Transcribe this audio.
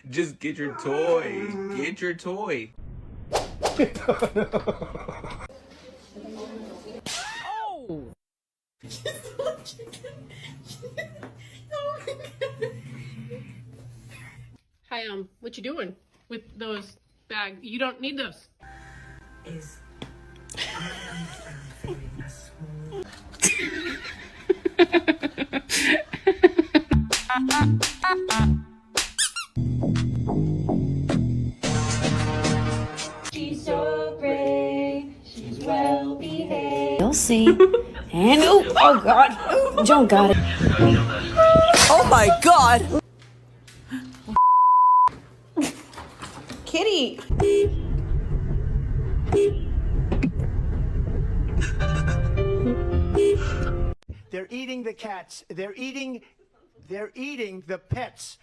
Just get your toy. Get your toy. Oh! Hi, what you doing with those bags? You don't need those. Is She's so brave, she's well behaved. You'll see. And oh God, Joan got it. Oh my god! Kitty. They're eating the cats. They're eating the pets.